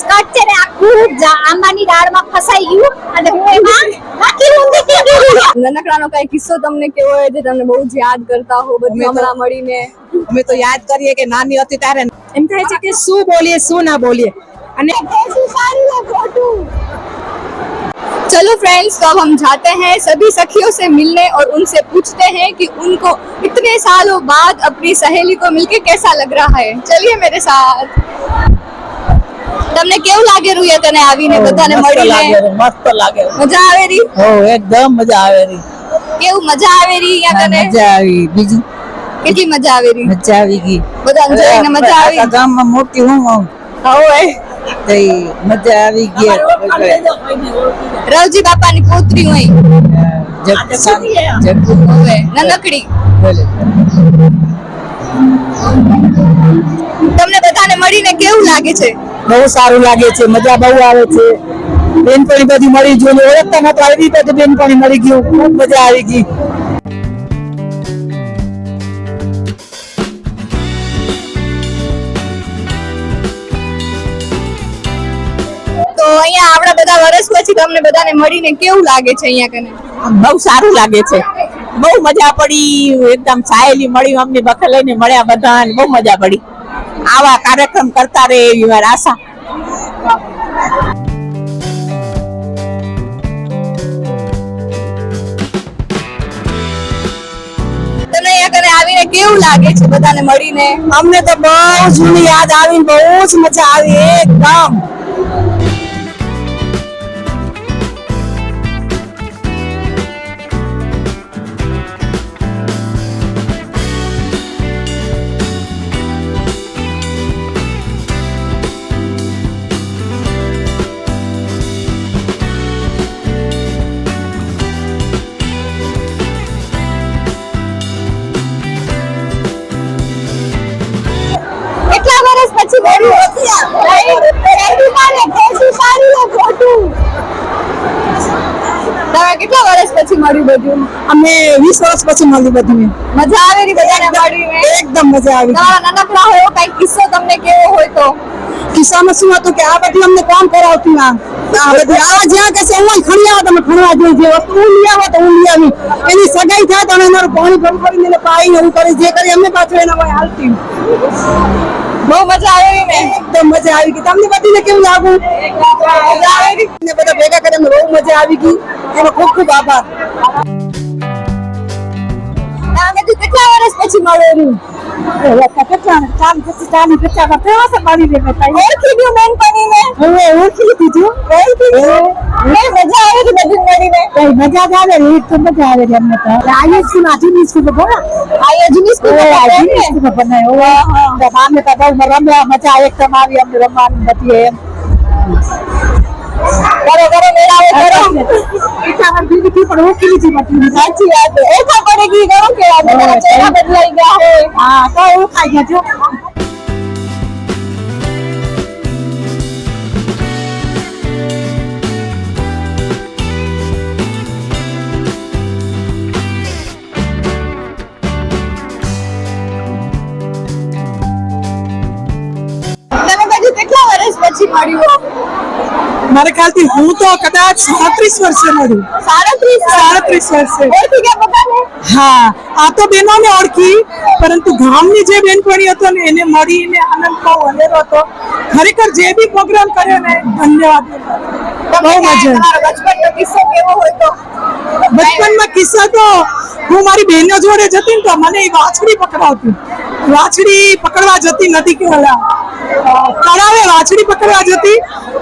Skirt છે ને આખું આંબાની દાળમાં ફસાઈ ગયું અને હું એમાં નાખી ઊંધી થઈ ગઈ. નાનકડાનો કઈ કિસ્સો તમને કેવો હોય જે તમને બહુ જ યાદ કરતા હો બધી હમણાં મળીને? અમે તો યાદ કરીએ કે નાની હતી ત્યારે એમ થાય છે કે શું બોલીએ શું ના બોલીએ અને चलो फ्रेंड्स, तो अब हम जाते हैं सभी सखियों से मिलने और उनसे पूछते हैं कि उनको इतने सालों बाद अपनी सहेली को मिलके कैसा लग रहा है. चलिए मेरे साथ. તમને કેવું લાગે રૂએ તને આવીને બધાને મળીને? મસ્ત લાગે. મજા આવે રી? હો એકદમ મજા આવે રી. કેવું મજા આવે રી અહીંયા તને? મજા આવી. બીજું કેટલી મજા આવે રી? મજા આવી ગઈ. બધાને જોઈને મજા આવી? આ ગામમાં મોટી હું હવે મજા આવી ગઈ. રવજી બાપાની પુત્રી હોય હવે નાનકડી. તમને બધાને મળીને કેવું લાગે છે? બહુ સારું લાગે છે. મજા બહુ આવે છે. બેનપણી બધી મળી જોઈને ઓળખતા નતો આવી તો બેનપણી મળી ગયું. ખૂબ મજા આવી ગઈ. તો અહીંયા આપણા બધા વર્ષ પછી તમને બધાને મળીને કેવું લાગે છે અહીંયા કને? બહુ સારું લાગે છે. બહુ મજા પડી. એકદમ સાહેલી મળી. અમને બખર લઈને મળ્યા બધા. બહુ મજા પડી. આવા કાર્યક્રમ કરતા રહે એવી મારી આશા. તમને અહીંયા કને આવીને કેવું લાગે છે બધાને મળીને? અમને તો બહુ જૂની યાદ આવી. બહુ જ મજા આવી એકદમ. કેટલા વર્ષ પછી મળ્યું? તમે કેટલા વર્ષ પછી મળ્યું બધું? અમે 20 વર્ષ પછી મળી બધું. મજા આવે રી બધાને મળીને? એકદમ મજા આવી. તમારા નાનકડા હોય કઈ કિસ્સો તમને કેવો હોય તો? કિસ્સામાં શું હતું કે આ બધી અમને કામ કરાવતી ના આ બધી આ જ્યાં કહેશે હું ખણી આવો તમે ખણવા જોઈ જે વસ્તુ હું લઈ આવો તો હું લઈ આવી. એની સગાઈ થાય તો અમે એનું પાણી ભરી ભરીને એને પાઈને એવું કરે જે કરી અમે પાછળ એના હોય હાલતી. બહુ મજા આવી ને? એકદમ મજા આવી ગઈ. તમને બધીને કેવું લાગુ? મજા આવી રી? ને બધા ભેગા કરીને બહુ મજા આવી ગઈ. એનો ખૂબ ખૂબ આભાર. તમે કેટલા વર્ષ પછી મળ્યું? કેટલા 40 50 વર્ષ મારી લે ઓળખી ગયું બેનપણીને? હવે ઓળખી લીધું. મજા આવે કે બધું મળીને? મજા જ આવે. એક તો મજા આવે અમને તો. આયે સ્કૂલ આજની સ્કૂલ બોલા આ જૂની સ્કૂલ આજની સ્કૂલ બનાવ્યો. તો મામે તો બહુ રમ્યા. મજા એકદમ આવી અમને રમવાની બધી એમ. કરો કરો મેળાવે કરો. ઈચ્છા દીદી થી પણ ઓળખી લીધી બધી. સાચી વાત છે. ઓછા પડી ગઈ કરો કે આ બધા ચહેરા બદલાઈ ગયા હોય. હા તો ઓળખાઈ ગયા જો. તમે બધું કેટલા વર્ષ પછી મળ્યું? મારે ખ્યાલથી હું તો કદાચ 37 વર્ષે મળ્યું. 37 વર્ષે. ઓળખી ગયા બધાને? હા આ તો બહેનોને ઓળખી પરંતુ ગામની જે બેનપણી હતો ને એને મળીને આનંદ બહુ અનેરો હતો. ખરેખર જે બી પ્રોગ્રામ કર્યો ને ધન્યવાદ. બહુ મજા. તમારો બચપનનો કિસ્સો કેવો હોય તો? બચપનમાં કિસ્સા તો હું મારી બહેનો જોડે જતી ને તો મને વાછડી પકડાવતી. વાછડી પકડવા જતી નથી કે તળાવે વાછડી પકડવા જતી.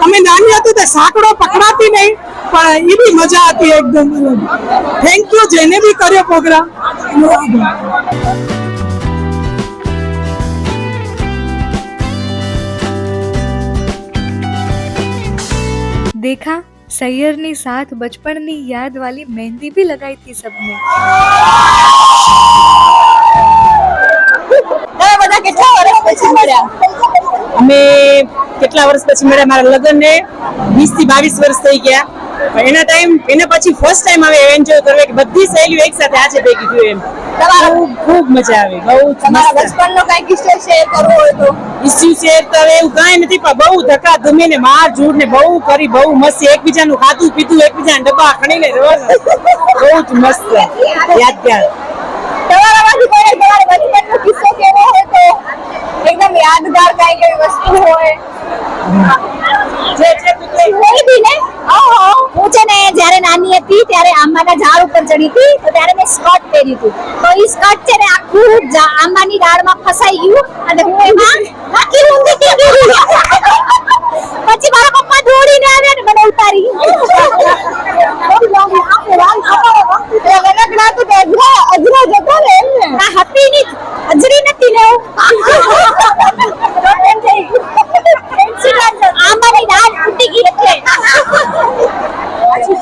અમે નાની હતી તો સાંકડો પકડાતી નહીં પણ એ બી મજા હતી એકદમ. થેન્ક યુ જેને બી કર્યો પ્રોગ્રામ. देखा, सैयरनी साथ बचपन की याद वाली मेहंदी भी लगाई थी सबने. તમે બધા કેટલા વર્ષ પછી મળ્યા? અમે કેટલા વર્ષ પછી મળ્યા? મારા લગ્નને 20 થી 22 વર્ષ થઈ ગયા. એના પછી ફર્સ્ટ ટાઈમ હવે એન્જોય કરવે કે બધી સહેલીઓ એક સાથે આજે ભેગી થયું એમ. ખૂબ મજા આવે, બહુ તમારા બચપનનો કઈ કિસ્સો શેર કરવો હોય તો? ઇસ્યુ શેર તો હવે એવું કઈ નથી, પણ બહુ ધક્કા ધૂમી ને માર ઝૂડ ને બહુ કરી, બહુ મસ્ત એકબીજાનું ખાધું પીધું, એકબીજાના ડબ્બા ખણીને બહુ જ મસ્ત યાદગાર. તમારામાંથી કોઈ તમારા બચપનનો કિસ્સો કેવો હોય તો એકદમ યાદગાર કઈ કઈ વસ્તુ હોય? કોઈ બી ને હું છે ને જ્યારે નાની હતી ત્યારે આંબાના ઝાડ ઉપર ચડી હતી, તો ત્યારે મેં સ્કર્ટ પહેર્યું હતું. તો એ સ્કર્ટ છે ને આખું આંબાની ડાળમાં ફસાઈ ગયું અને હું એમાં નાખી ઊંધી થઈ ગઈ. પછી મારા પપ્પા દોડીને આવ્યા ને મને ઉતારી. અજરા જતો ને એમને? ના હતી નહીં, અજરી નથી ને આંબાની ડાળ તૂટી ગઈ એટલે.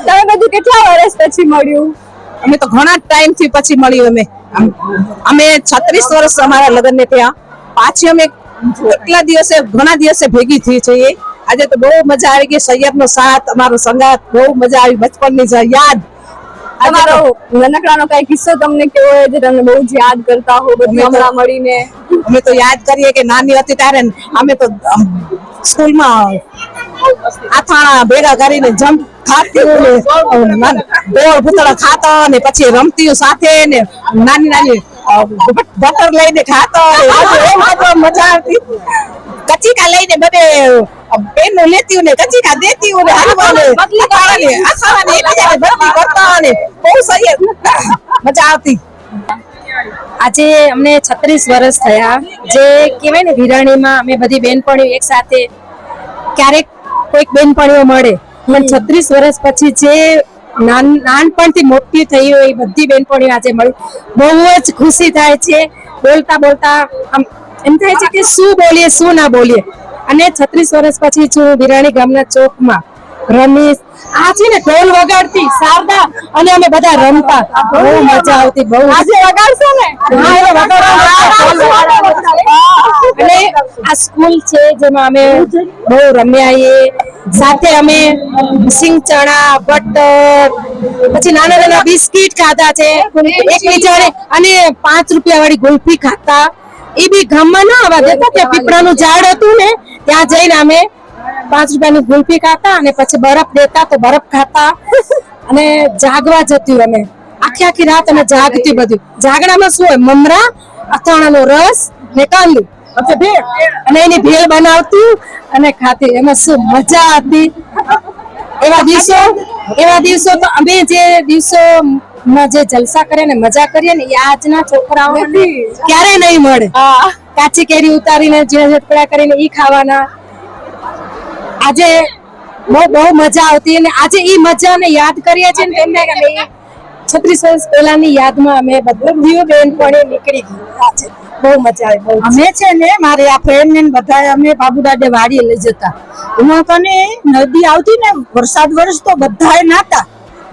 તમે બધું કેટલા વર્ષ પછી મળ્યું? અમે તો ઘણા ટાઈમ થી પછી મળ્યું. અમે 36 વર્ષ અમારા લગ્ન ને ત્યાં, પાછી અમે ઘણા દિવસે ભેગી થઈ છે. આજે તો બહુ મજા આવી ગઈ, સૈયદ નો સાથ, અમારો સંગાત, બહુ મજા આવી, બચપનની યાદ. તમારો નાનકડાનો કઈ કિસ્સો તમને કેવો હોય જે તમને બહુ જ યાદ કરતા હો બધી હમણાં મળીને? અમે તો યાદ કરીએ કે નાની હતી ત્યારે અમે તો સ્કૂલમાં આથાણા ભેગા કરીને જમ્પ ખાતી ને ગોળ ભૂતળા ખાતા ને પછી રમતી સાથે ને નાની નાની બટર લઈને ખાતા, મજા આવતી. કચીકા લઈને બધે પેન લેતી ને કચીકા દેતી ને બદલી કરતા ને બહુ સહી મજા આવતી. આજે અમને 36 વર્ષ થયા. જે કહેવાય ને વિરાણીમાં અમે બધી બહેનપણીઓ એક સાથે, ક્યારેક કોઈક બહેનપણીઓ મળે, પણ 36 વર્ષ પછી જે નાનપણથી મોટી થઈ હોય એ બધી બહેનપણીઓ આજે મળી, બહુ જ ખુશી થાય છે. બોલતા બોલતા એમ થાય છે કે શું બોલીએ શું ના બોલીએ. અને 36 વર્ષ પછી છું વિરાણી ગામના ચોકમાં રમીશ, આ છે ને ઢોલ વગાડતી શારદા અને અમે બધા રમતા, બહુ મજા આવતી. બહુ આજે વગાડશો ને? અને આ સ્કૂલ છે જેમાં અમે બહુ રમ્યા, સાથે અમે સિંગ ચણા, બટર, પછી નાના નાના બિસ્કીટ ખાધા છે એકબીજાને, અને 5 રૂપિયા વાળી ગુલ્ફી ખાતા. એ બી ગામમાં ના આવવા દેતા, ત્યાં પીપળાનું ઝાડ હતું ને ત્યાં જઈને અમે 5 રૂપિયાની ગુલ્ફી ખાતા અને પછી બરફ દેતા તો બરફ ખાતા. અને જાગવા જતી અમે આખી આખી રાત અમે જાગતી. બધું જાગણામાં શું હોય, મમરા, અથાણાનો રસ ને કાંદું અને એની ભેળ બનાવતી અને ખાતી. એમાં શું મજા હતી. એવા દિવસો તો અમે જે દિવસોમાં જે જલસા કરે ને મજા કરીએ ને એ આજના છોકરાઓને ક્યારે નહીં મળે. કાચી કેરી ઉતારીને ઝીણા કરીને ઈ ખાવાના. આજે બહુ મજા આવતી અને આજે ઈ મજાને યાદ કરીએ છીએ ને તેમને 36 વર્ષ પહેલાની યાદમાં અમે બધી બેનપણી નીકળી ગયા છે. બહુ મજા આવે. બહુ અમે છે ને મારે આ ફ્રેન્ડ ને બધા અમે બાબુદાદે વાડીએ લઈ જતા. એમાં કને નદી આવતી ને વરસાદ વરસ તો બધા નાતા,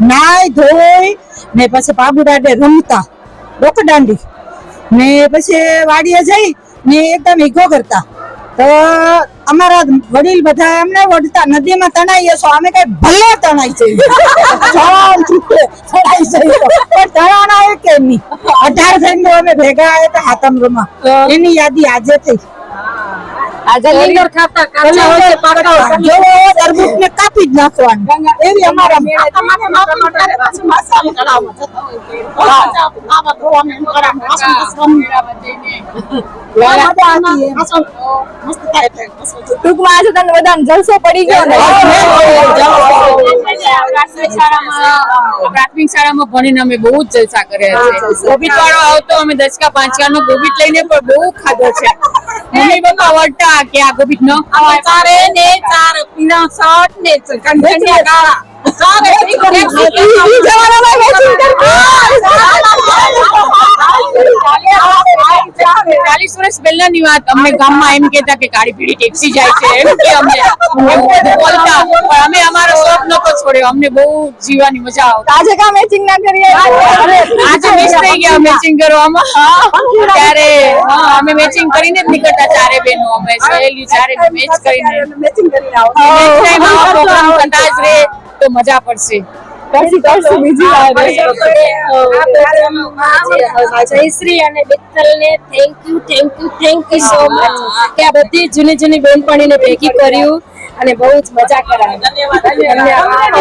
નાય ધોઈ ને પછી બાબુદાદે રમતા ડોકદાંડી ને પછી વાડીએ જઈ ને એકદમ ઈગો કરતા. તો અમારા વડીલ બધા અમને વડતા, નદીમાં તણાઈએ છો, અમે કઈ ભલે તણાઈ છે તણાણા એ કે નહીં. 18 થઈને અમે ભેગા આવ્યા હતા હાથમરૂમાં, એની યાદી આજે થઈ. લીંગર ખાતા, કાચા હોય પાકા જો તરબૂચ ને કાપી જ નાખવાનું એવી અમારા ટૂંકમાં આજે તમને બધાને જલસો પડી ગયો ને? પ્રાથમિક શાળામાં ભણીને અમે બહુ જ જલસા કર્યા છે. ગોબીટ વાળો આવતો, અમે 10 કા 5 નો ગોબીટ લઈને પણ બહુ ખાધો છે. મમ્મી પપ્પા વળતા કે આ ગોબીટ નો ચારે ને ચાર પીણા શર્ટ ને કંઠિયા કાળા ચારે ઈ જમાનામાં વેચિંગ કરતા. 40 વર્ષ પહેલાની વાત. અમને ગામમાં એમ કહેતા કે કાળી પીળી ટેક્સી જાય છે, એમ કે અમને બોલતા, પણ અમે અમારો શોખ નતો છોડ્યો. અમને બહુ જીવવાની મજા આવતી. આજે કા મેચિંગ ના કરીએ? આજે મિસ થઈ ગયા મેચિંગ કરવામાં. ત્યારે અમે મેચિંગ કરીને જ નીકળતા ચારે બહેનો, અમે સહેલી ચારે મેચ કરીને મેચિંગ કરીને આવો. નેક્સ્ટ ટાઈમ આવા પ્રોગ્રામ થતા જ રહે તો મજા પડશે. કરશું બીજી વાર. જયશ્રી અને મિત્તલને થેન્ક યુ સો મચ કે આ બધી જૂની જૂની બેનપણીને ભેગી કર્યું અને બહુ જ મજા કરાવી. ધન્યવાદ.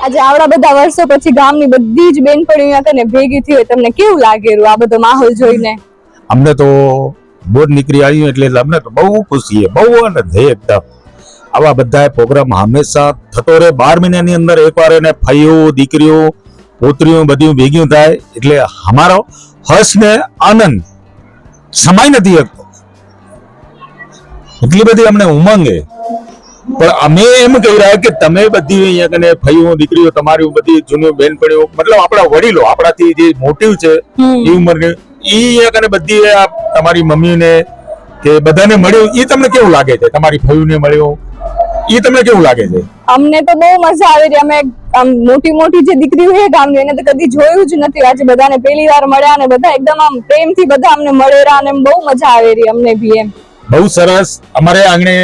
આજે આવડા બધા વર્ષો પછી ગામની બધી જ બેનપણીઓ અહીંયા કને ભેગી થઈ હોય, તમને કેવું લાગેલું આ બધો માહોલ જોઈને? અમને તો બોર્ડ નીકળી આવ્યું એટલે અમને તો બહુ ખુશી છે, બહુ આનંદ છે એકદમ. આવા બધા પ્રોગ્રામ હંમેશા થતો રહે. 12 મહિનાની અંદર એકવાર એને ફાઈઓ દીકરીઓ પોતરીઓ બધું ભેગી થાય એટલે અમારો હર્ષ ને આનંદ સમાય નથી શકતો. એટલી બધી અમને ઉમંગ છે. પણ અમે એમ કહી રહ્યા કે તમે બધી અહીંયા કને ફાઈઓ દીકરીઓ તમારી બધી જૂની બેનપણીઓ મતલબ આપણા વડીલો આપણાથી જે મોટિવ છે એ ઉંમરની એ અહીંયા કને બધી તમારી મમ્મીને કે બધાને મળ્યું એ તમને કેવું લાગે છે? તમારી ફાઈઓને મળ્યો એ તમને કેવું લાગે છે? અમને તો બહુ મજા આવી રહી. અમે આમ મોટી મોટી જે દીકરીઓ છે ગામની એને તો કદી જોયું જ નથી. આજે બધાને પહેલી વાર મળ્યા અને બધા એકદમ આમ પ્રેમથી બધા અમને મળેરા અને બહુ મજા આવી રહી અમને બી. એમ બહુ સરસ. અમારે આંગણે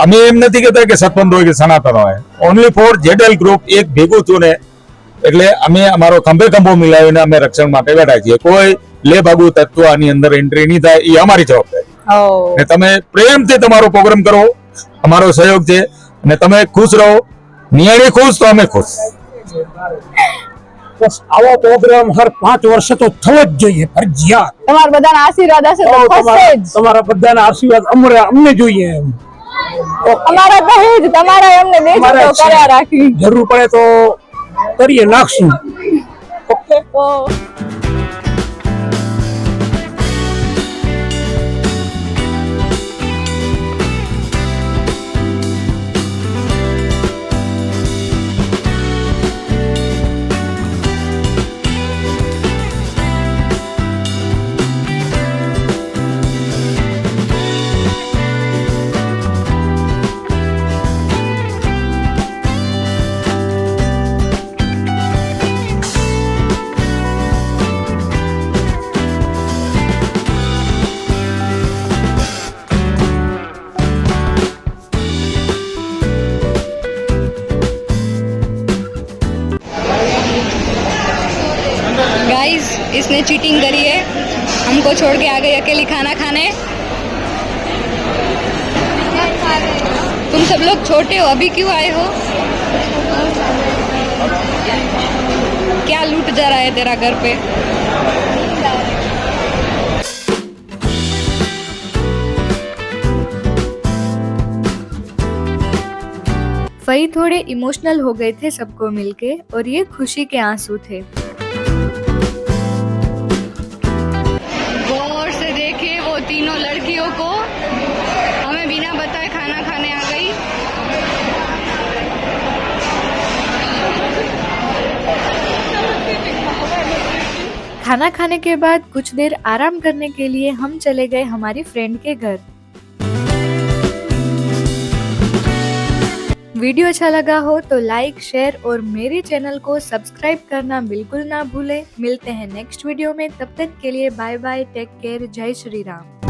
અમે એમ નથી કહેતા કે સતપંથ હોય કે સનાતન હોય, ઓનલી ફોર જેડેલ ગ્રુપ એક ભેગું થયું ને એટલે અમે અમારો ખંભો મિલાવીને અમે રક્ષણ માટે બેઠા છીએ. કોઈ લે ભાગુ તત્વ આની અંદર એન્ટ્રી નહીં થાય, એ અમારી જવાબદારી. ને તમે પ્રેમથી તમારો પ્રોગ્રામ કરો, અમારો સહયોગ છે અને તમે ખુશ રહો. નિયાણી ખુશ તો અમે ખુશ. બસ આવો પ્રોગ્રામ હર 5 વર્ષે તો થવો જ જોઈએ, ફરજિયાત. તમારા બધાના આશીર્વાદ હશે તો થશે જ. તમારા બધાના આશીર્વાદ અમને જોઈએ. એમ અમારા દહેજ તમારા અમને દેજો તો કર્યા રાખી. જરૂર પડે તો કરીએ નાખશું. ઓકે. गाइस इसने चीटिंग करी है, हमको छोड़ के आ गई अकेली खाना खाने. तुम सब लोग छोटे हो, अभी क्यों आए हो? क्या लूट जा रहा है तेरा घर पे? फई थोड़े इमोशनल हो गए थे सबको मिलके और ये खुशी के आंसू थे. गौर से देखे वो तीनों लड़कियों को, हमें बिना बताए खाना खाने आ गई. खाना खाने के बाद कुछ देर आराम करने के लिए हम चले गए हमारी फ्रेंड के घर. वीडियो अच्छा लगा हो तो लाइक, शेयर और मेरे चैनल को सब्सक्राइब करना बिल्कुल ना भूलें. मिलते हैं नेक्स्ट वीडियो में, तब तक के लिए बाय बाय, टेक केयर, जय श्री राम.